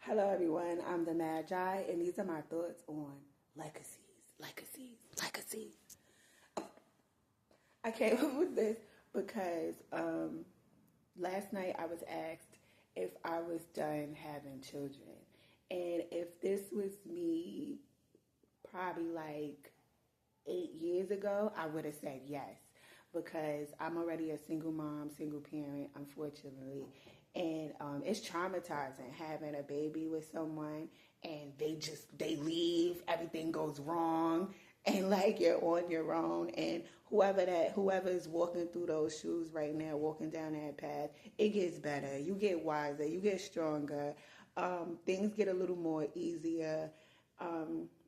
Hello, everyone. I'm the Magi, and these are my thoughts on legacies. I came up with this because last night I was asked if I was done having children. And if this was me probably like 8 years ago, I would have said yes because I'm already a single mom, single parent, unfortunately. And it's traumatizing having a baby with someone and they leave, everything goes wrong, and like you're on your own. And whoever is walking through those shoes right now, walking down that path, it gets better. You get wiser, you get stronger. Things get a little more easier.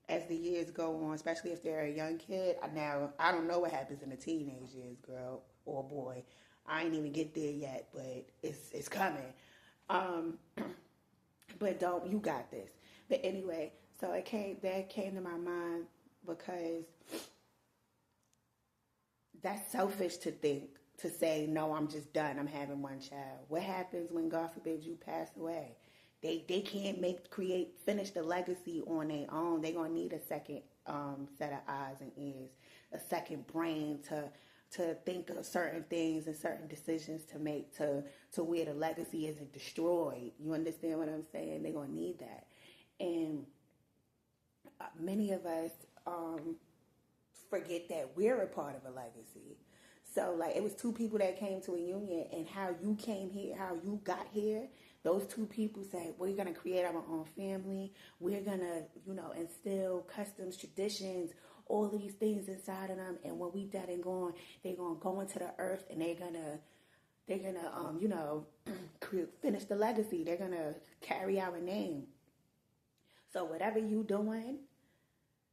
As the years go on, especially if they're a young kid. Now, I don't know what happens in the teenage years, girl or boy. I ain't even get there yet, but it's coming. Um, but don't you got this? But anyway, so that came to my mind because that's selfish to say no. I'm just done. I'm having one child. What happens when God forbid you pass away? They can't finish the legacy on their own. They're gonna need a second set of eyes and ears, a second brain to think of certain things and certain decisions to make to where the legacy isn't destroyed. You understand what I'm saying? They're gonna need that, and many of us forget that we're a part of a legacy. So like it was two people that came to a union, and how you came here, how you got here. Those two people said, we're going to create our own family. We're going to, instill customs, traditions, all of these things inside of them. And when we dead and gone, they're going to go into the earth and they're going to, finish the legacy. They're going to carry our name. So whatever you doing,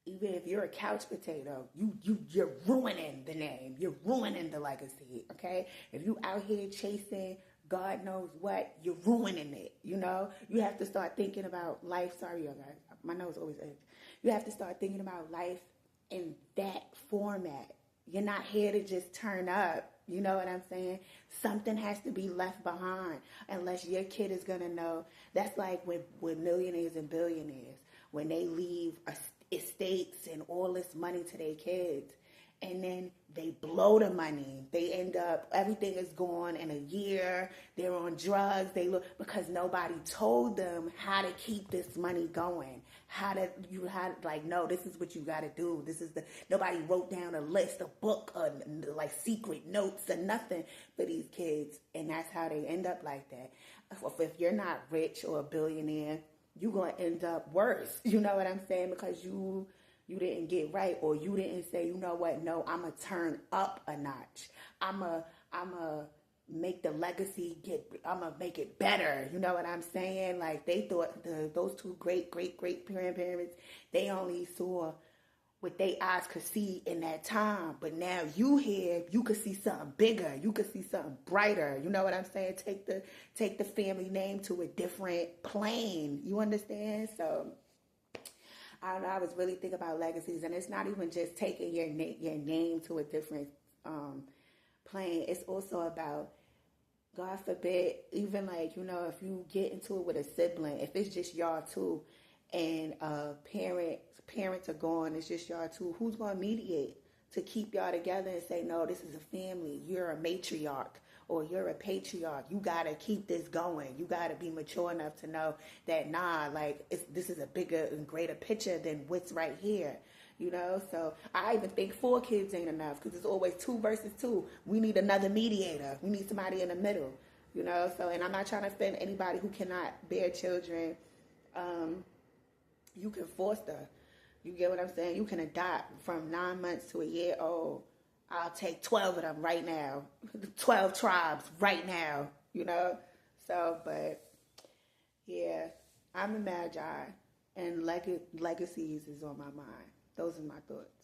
even if you're a couch potato, you're ruining the name. You're ruining the legacy, okay? If you out here chasing God knows what, you're ruining it, You have to start thinking about life. Sorry, y'all guys. My nose always itches. You have to start thinking about life in that format. You're not here to just turn up. You know what I'm saying? Something has to be left behind unless your kid is going to know. That's like with millionaires and billionaires. When they leave estates and all this money to their kids, and then they blow the money. They end up, everything is gone in a year. They're on drugs. Because nobody told them how to keep this money going. No, this is what you got to do. Nobody wrote down a list, a book, like secret notes or nothing for these kids. And that's how they end up like that. If you're not rich or a billionaire, you're going to end up worse. You know what I'm saying? Because you didn't get right, or you didn't say, you know what, no, I'm going to turn up a notch. I'm a make the legacy I'm going to make it better. You know what I'm saying? Like they thought those two great grandparents, they only saw what their eyes could see in that time. But now you here, you could see something bigger. You could see something brighter. You know what I'm saying? Take the family name to a different plane. You understand? So I don't know. I was really thinking about legacies, and it's not even just taking your name to a different plane. It's also about, God forbid, even like, if you get into it with a sibling, if it's just y'all two, and parents are gone, it's just y'all two, who's going to mediate to keep y'all together and say, no, this is a family. You're a matriarch or you're a patriarch. You got to keep this going. You got to be mature enough to know that, this is a bigger and greater picture than what's right here. So I even think 4 kids ain't enough because it's always 2 versus 2. We need another mediator. We need somebody in the middle, So, and I'm not trying to offend anybody who cannot bear children. You can foster. You get what I'm saying? You can adopt from 9 months to a year old. I'll take 12 of them right now. 12 tribes right now, So, but, yeah, I'm a Magi, and legacies is on my mind. Those are my thoughts.